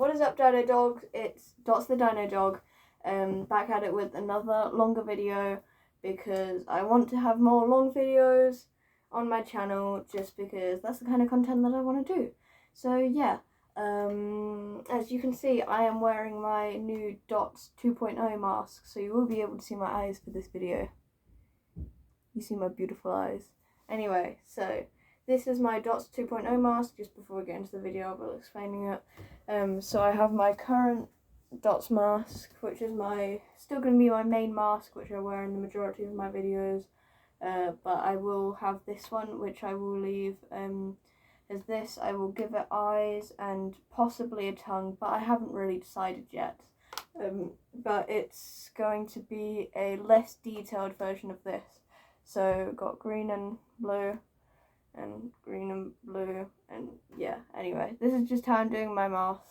What is up, Dino Dog? It's Dots the Dino Dog, back at it with another longer video because I want to have more long videos on my channel just because that's the kind of content that I want to do. So yeah, as you can see, I am wearing my new Dots 2.0 mask, so you will be able to see my eyes for this video. You see my beautiful eyes. Anyway, so this is my Dots 2.0 mask. Just before we get into the video, I'll be explaining it. So I have my current Dots mask, which is still going to be my main mask, which I wear in the majority of my videos. But I will have this one, which I will leave as this. I will give it eyes and possibly a tongue, but I haven't really decided yet. But it's going to be a less detailed version of this. So got green and blue, and green and blue, and yeah, anyway, this is just how I'm doing my mask.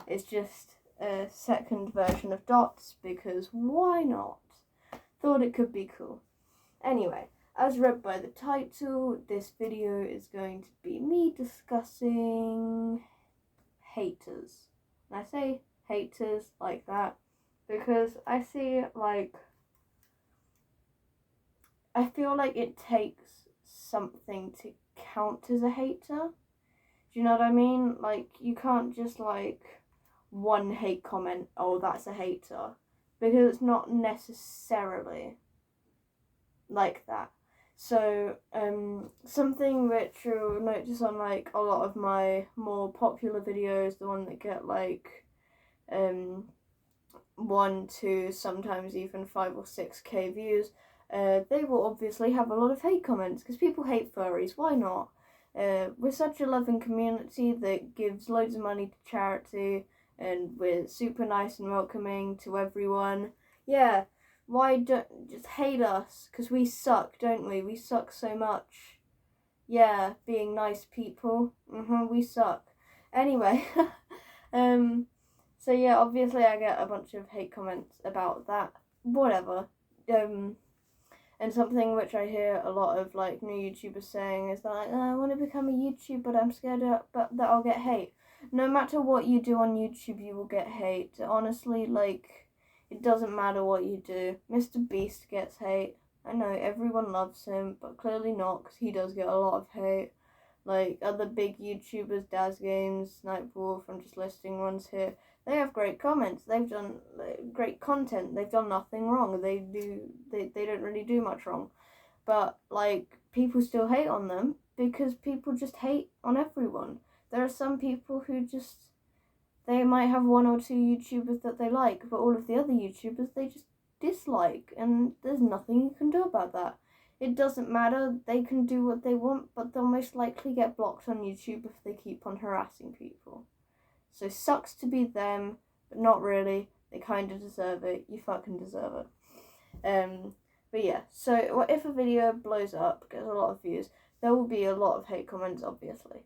It's just a second version of Dots because why not? Thought it could be cool. Anyway, as read by the title, this video is going to be me discussing haters. And I say haters like that because I feel like it takes something to count as a hater. Do you know what I mean? Like, you can't just one hate comment, oh, that's a hater, because it's not necessarily like that. So something which you'll notice on a lot of my more popular videos, the one that get 1, 2, sometimes even 5 or 6k views, they will obviously have a lot of hate comments because people hate furries. Why not? We're such a loving community that gives loads of money to charity, and we're super nice and welcoming to everyone. Yeah, why don't just hate us? Because we suck, don't we? We suck so much. Yeah, being nice people. We suck. Anyway, so yeah, obviously I get a bunch of hate comments about that. Whatever. And something which I hear a lot of new YouTubers saying is that I want to become a YouTuber, but I'm scared that I'll get hate. No matter what you do on YouTube, you will get hate. Honestly, it doesn't matter what you do. Mr. Beast gets hate. I know everyone loves him, but clearly not, because he does get a lot of hate. Other big YouTubers, Daz Games, Nightwolf, I'm just listing ones here. They have great comments. They've done great content. They've done nothing wrong. They don't really do much wrong. But people still hate on them because people just hate on everyone. There are some people who they might have 1 or 2 YouTubers that they like, but all of the other YouTubers they just dislike, and there's nothing you can do about that. It doesn't matter. They can do what they want, but they'll most likely get blocked on YouTube if they keep on harassing people. So sucks to be them, but not really. They kind of deserve it. You fucking deserve it. But yeah, so if a video blows up, gets a lot of views, there will be a lot of hate comments, obviously.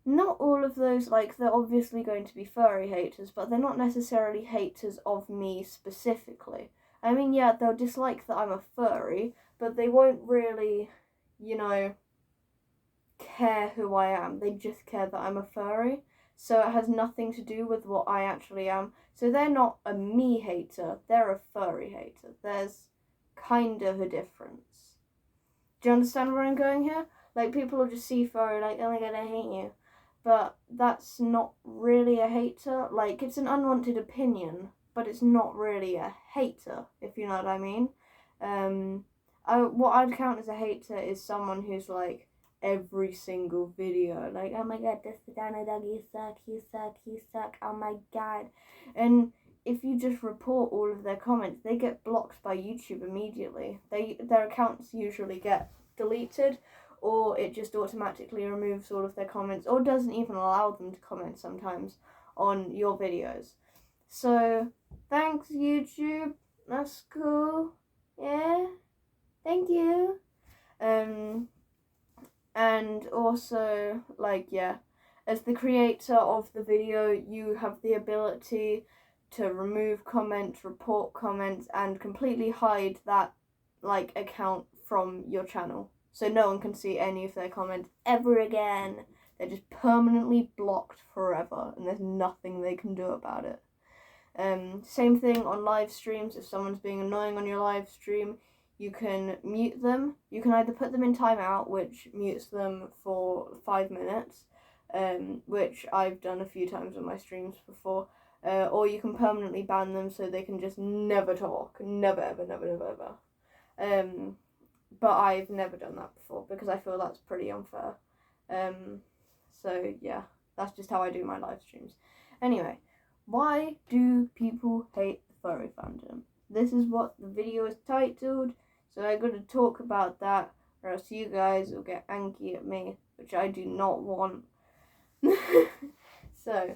Not all of those, they're obviously going to be furry haters, but they're not necessarily haters of me specifically. I mean, yeah, they'll dislike that I'm a furry, but they won't really, care who I am. They just care that I'm a furry. So it has nothing to do with what I actually am. So they're not a me hater, they're a furry hater. There's kind of a difference. Do you understand where I'm going here? People will just see furry oh my god, I hate you. But that's not really a hater. It's an unwanted opinion, but it's not really a hater, if you know what I mean. What I'd count as a hater is someone who's every single video oh my god, this Dino Dog, you suck, oh my god. And if you just report all of their comments, they get blocked by YouTube immediately. Their accounts usually get deleted, or it just automatically removes all of their comments, or doesn't even allow them to comment sometimes on your videos. So thanks, YouTube, that's cool. Yeah, thank you. And also, as the creator of the video, you have the ability to remove comments, report comments, and completely hide that, account from your channel. So no one can see any of their comments ever again. They're just permanently blocked forever, and there's nothing they can do about it. Same thing on live streams. If someone's being annoying on your live stream, you can mute them. You can either put them in timeout, which mutes them for 5 minutes, which I've done a few times on my streams before, or you can permanently ban them so they can just never talk. Never, ever, never, never, ever. But I've never done that before because I feel that's pretty unfair. So yeah, that's just how I do my live streams. Anyway, why do people hate the furry fandom? This is what the video is titled, so I'm going to talk about that, or else you guys will get angry at me, which I do not want. So,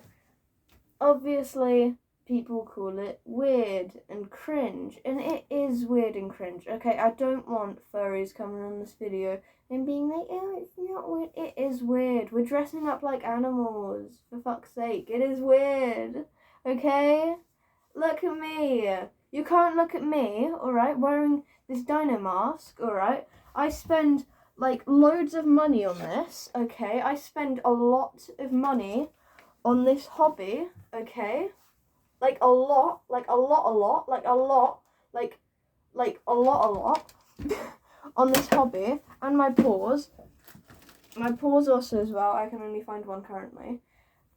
obviously, people call it weird and cringe, and it is weird and cringe. Okay, I don't want furries coming on this video and being like, oh, it's not weird. It is weird. We're dressing up like animals, for fuck's sake. It is weird. Okay? Look at me. You can't look at me, alright, wearing this dino mask, alright? I spend, like, loads of money on this, okay? I spend a lot of money on this hobby, okay? Like, a lot on this hobby, and my paws also as well. I can only find one currently,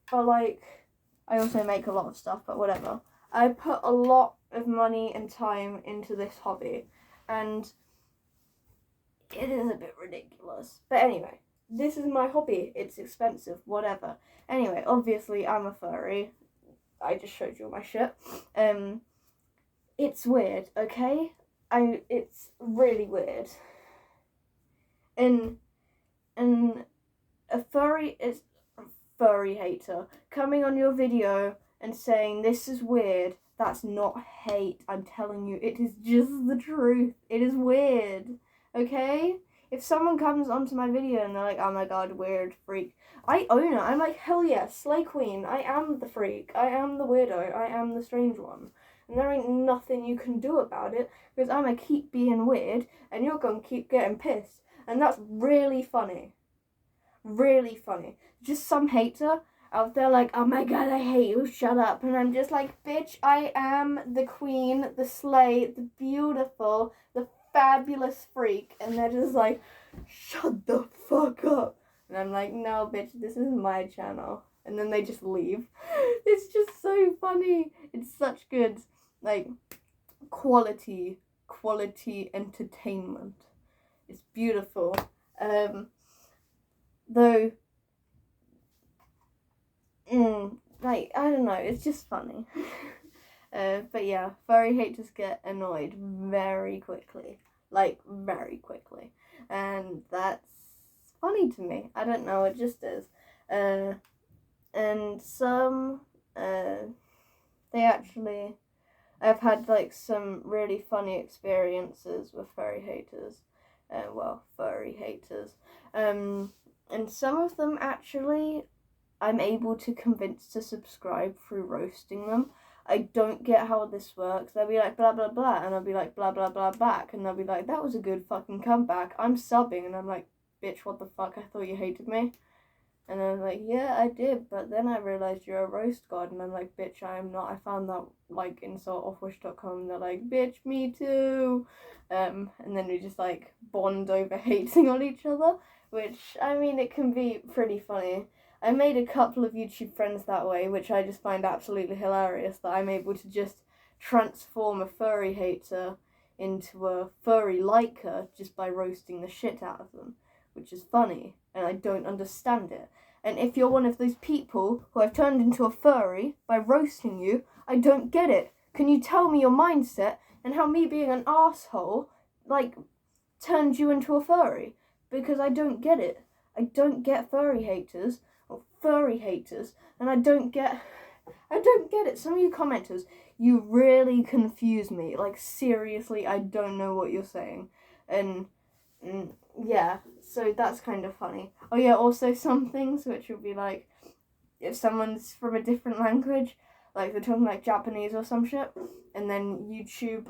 but like, I also make a lot of stuff, but whatever. I put a lot of money and time into this hobby, and it is a bit ridiculous. But anyway, this is my hobby. It's expensive, whatever. Anyway, obviously I'm a furry. I just showed you all my shit. It's weird, okay? It's really weird. And a furry is a furry hater coming on your video and saying this is weird. That's not hate. I'm telling you, it is just the truth. It is weird, okay? If someone comes onto my video and they're like, oh my god, weird, freak, I own it. I'm like, hell yes, slay queen. I am the freak. I am the weirdo. I am the strange one. And there ain't nothing you can do about it because I'm going to keep being weird and you're going to keep getting pissed. And that's really funny. Really funny. Just some hater out there like, oh my god, I hate you, shut up. And I'm just like, bitch, I am the queen, the slay, the beautiful, the fabulous freak. And they're just like, shut the fuck up. And I'm like, no, bitch, this is my channel. And then they just leave. It's just so funny. It's such good, like, quality entertainment. It's beautiful. Though, like, I don't know, it's just funny. But yeah, furry haters get annoyed very quickly. Like, very quickly. And that's funny to me. I don't know, it just is. And some, I've had, like, some really funny experiences with furry haters. Furry haters. And some of them, actually, I'm able to convince to subscribe through roasting them. I don't get how this works. They'll be like, blah, blah, blah, and I'll be like, blah, blah, blah, back, and they'll be like, that was a good fucking comeback. I'm subbing, and I'm like, bitch, what the fuck, I thought you hated me. And I'm like, yeah, I did, but then I realised you're a roast god, and I'm like, bitch, I am not. I found that, like, insultoffwish.com, and they're like, bitch, me too. And then we just, like, bond over hating on each other, which, I mean, it can be pretty funny. I made a couple of YouTube friends that way, which I just find absolutely hilarious, that I'm able to just transform a furry hater into a furry liker just by roasting the shit out of them, which is funny, and I don't understand it. And if you're one of those people who I've turned into a furry by roasting you, I don't get it. Can you tell me your mindset and how me being an asshole, like, turned you into a furry? Because I don't get it. I don't get furry haters, or furry haters, and I don't get it. Some of you commenters, you really confuse me. Like, seriously, I don't know what you're saying. And yeah, so that's kind of funny. Oh yeah, also some things which would be like, if someone's from a different language, like they're talking like Japanese or some shit, and then YouTube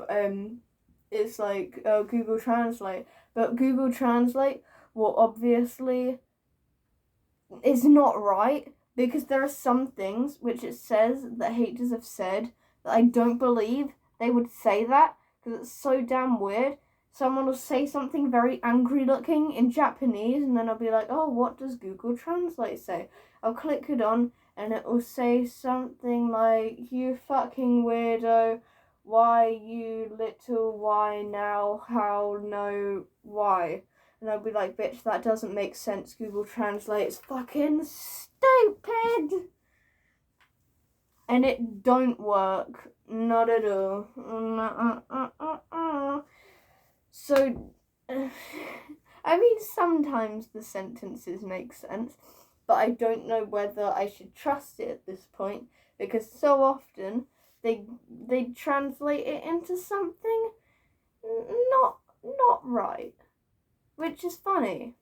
is like, Google Translate, but Google Translate will obviously is not right, because there are some things which it says that haters have said that I don't believe they would say that, because it's so damn weird. Someone will say something very angry looking in Japanese, and then I'll be like, oh, what does Google Translate say? I'll click it on, and it will say something like, you fucking weirdo, why you little why now, how no why. And I'll be like, bitch, that doesn't make sense. Google Translate is fucking stupid. And it don't work. Not at all. So, I mean, sometimes the sentences make sense, but I don't know whether I should trust it at this point, because so often they translate it into something not right, which is funny.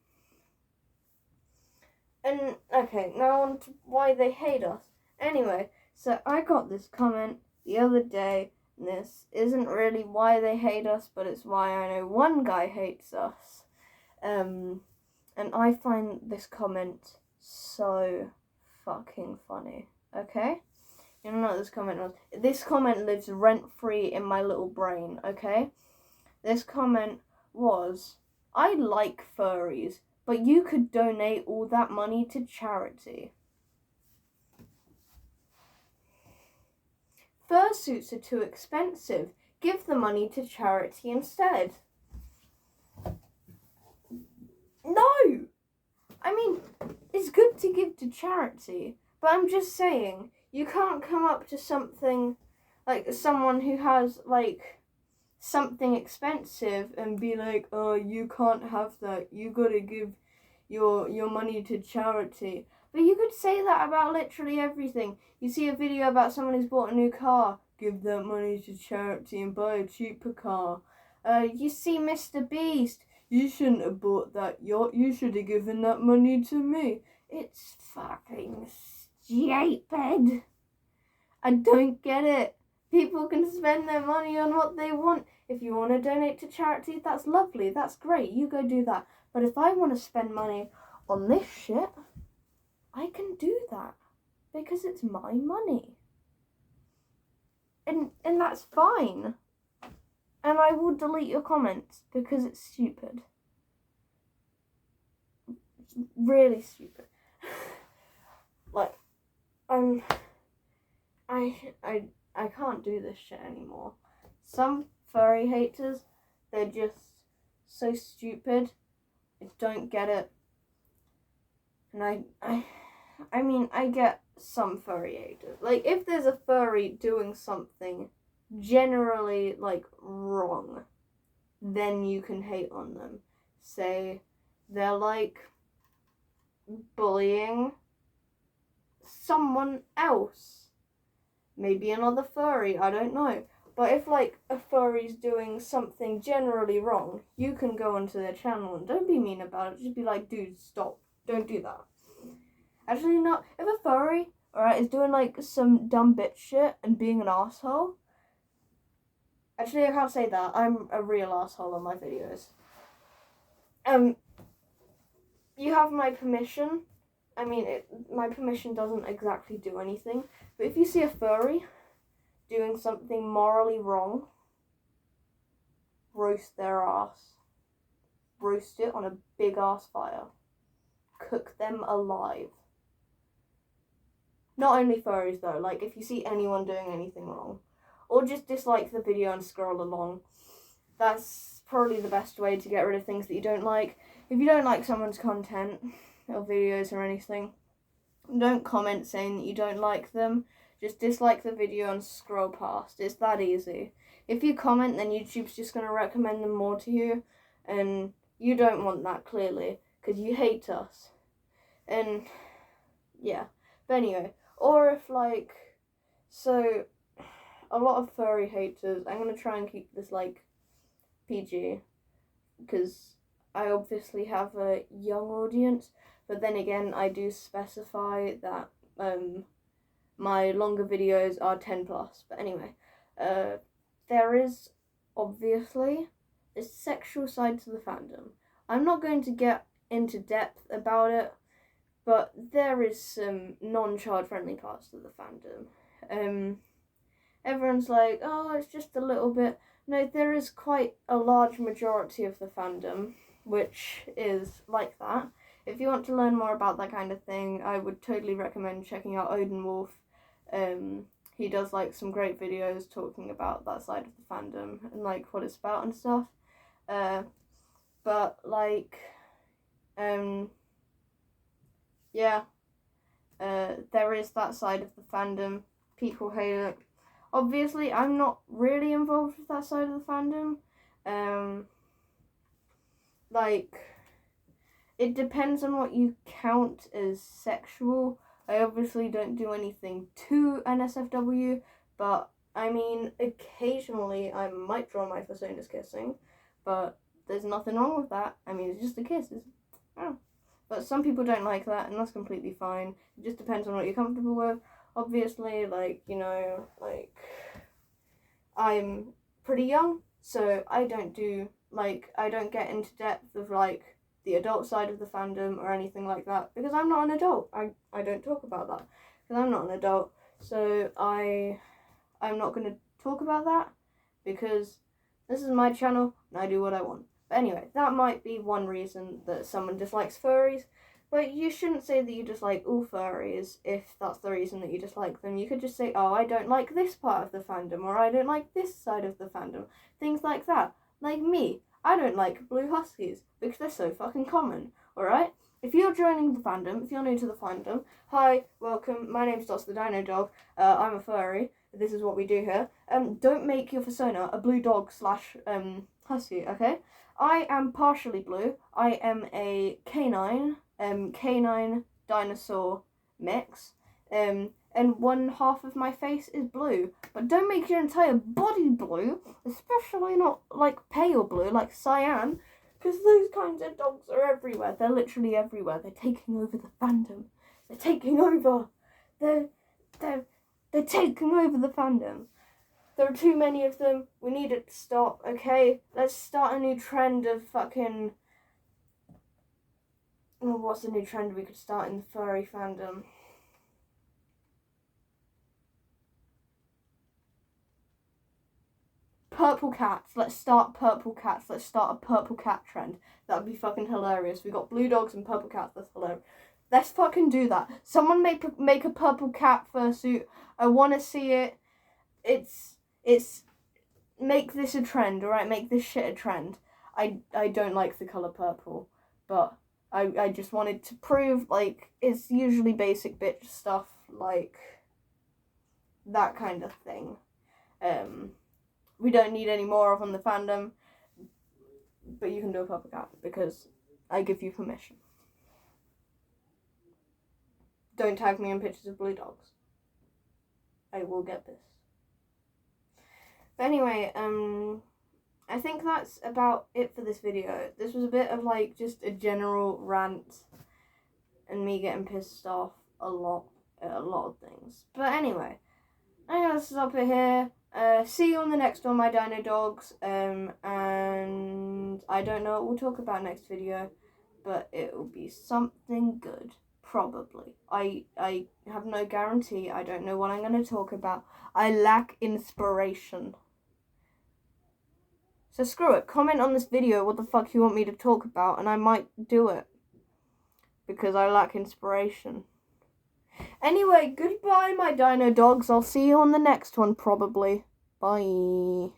And okay, now on to why they hate us. Anyway, so I got this comment the other day. And this isn't really why they hate us, but it's why I know one guy hates us. And I find this comment so fucking funny. Okay? You know what this comment was? This comment lives rent-free in my little brain, okay? This comment was, I like furries, but you could donate all that money to charity. Fursuits are too expensive. Give the money to charity instead. No! I mean, it's good to give to charity, but I'm just saying, you can't come up to something, like someone who has, like, something expensive and be like, oh, you can't have that. You gotta give your money to charity. But you could say that about literally everything. You see a video about someone who's bought a new car, give that money to charity and buy a cheaper car. You see Mr. Beast, you shouldn't have bought that yacht, you should have given that money to me. It's fucking stupid. I don't get it. People can spend their money on what they want. If you want to donate to charity, that's lovely, that's great, you go do that. But if I want to spend money on this shit, I can do that because it's my money. And that's fine. And I will delete your comments because it's stupid. It's really stupid. Like, I can't do this shit anymore. Some furry haters, they're just so stupid. I don't get it. And I mean, I get some furry haters. Like, if there's a furry doing something generally, like, wrong, then you can hate on them. Say they're, like, bullying someone else. Maybe another furry, I don't know. But if, like, a furry's doing something generally wrong, you can go onto their channel and don't be mean about it. Just be like, dude, stop. Don't do that. Actually, no. If a furry, alright, is doing, like, some dumb bitch shit and being an asshole. Actually, I can't say that. I'm a real asshole on my videos. You have my permission. I mean, my permission doesn't exactly do anything. But if you see a furry doing something morally wrong, roast their ass. Roast it on a big ass fire. Cook them alive. Not only furries though, like if you see anyone doing anything wrong, or just dislike the video and scroll along. That's probably the best way to get rid of things that you don't like. If you don't like someone's content or videos or anything, don't comment saying that you don't like them. Just dislike the video and scroll past. It's that easy. If you comment, then YouTube's just going to recommend them more to you, and you don't want that, clearly, because you hate us. And yeah, but anyway, or if, like, so a lot of furry haters, I'm going to try and keep this, like, PG, because I obviously have a young audience, but then again, I do specify that my longer videos are 10+. But anyway, there is obviously a sexual side to the fandom. I'm not going to get into depth about it, but there is some non-child friendly parts to the fandom. Everyone's like, oh, it's just a little bit. No, there is quite a large majority of the fandom which is like that. If you want to learn more about that kind of thing, I would totally recommend checking out Odin Wolf. He does like some great videos talking about that side of the fandom and like what it's about and stuff. But like, yeah, there is that side of the fandom. People hate it. Obviously, I'm not really involved with that side of the fandom. Like, it depends on what you count as sexual. I obviously don't do anything to NSFW, but I mean, occasionally I might draw my personas kissing, but there's nothing wrong with that. I mean, it's just a kiss. But some people don't like that, and that's completely fine. It just depends on what you're comfortable with. Obviously, like, you know, like, I'm pretty young, so I don't get into depth of, like, the adult side of the fandom or anything like that, because I'm not an adult. I don't talk about that, because I'm not an adult, so I'm not going to talk about that, because this is my channel, and I do what I want. But anyway, that might be one reason that someone dislikes furries, but you shouldn't say that you dislike all furries if that's the reason that you dislike them. You could just say, oh, I don't like this part of the fandom, or I don't like this side of the fandom. Things like that. Like me, I don't like blue huskies, because they're so fucking common, alright? If you're joining the fandom, if you're new to the fandom, hi, welcome, my name's Dots the Dino Dog, I'm a furry, this is what we do here. Don't make your persona a blue dog / husky, okay? I am partially blue. I am a canine dinosaur mix, and one half of my face is blue. But don't make your entire body blue, especially not like pale blue, like cyan, because those kinds of dogs are everywhere. They're literally everywhere. They're taking over the fandom. They're taking over. They're taking over the fandom. There are too many of them. We need it to stop, okay? Let's start a new trend of fucking... Oh, what's a new trend we could start in the furry fandom? Purple cats. Let's start purple cats. Let's start a purple cat trend. That would be fucking hilarious. We got blue dogs and purple cats. That's hilarious. Let's fucking do that. Someone make a purple cat fursuit. I want to see it. It's make this a trend, alright? Make this shit a trend. I don't like the colour purple, but I just wanted to prove, like, it's usually basic bitch stuff, like, that kind of thing. We don't need any more of on the fandom, but you can do a purple cat, because I give you permission. Don't tag me in pictures of blue dogs. I will get this. But anyway, I think that's about it for this video. This was a bit of like just a general rant and me getting pissed off a lot at a lot of things. But anyway, I'm gonna stop it here. See you on the next one, my dino dogs. And I don't know what we'll talk about next video, but it will be something good. Probably. I have no guarantee. I don't know what I'm going to talk about. I lack inspiration. So screw it. Comment on this video what the fuck you want me to talk about, and I might do it. Because I lack inspiration. Anyway, goodbye, my dino dogs. I'll see you on the next one, probably. Bye.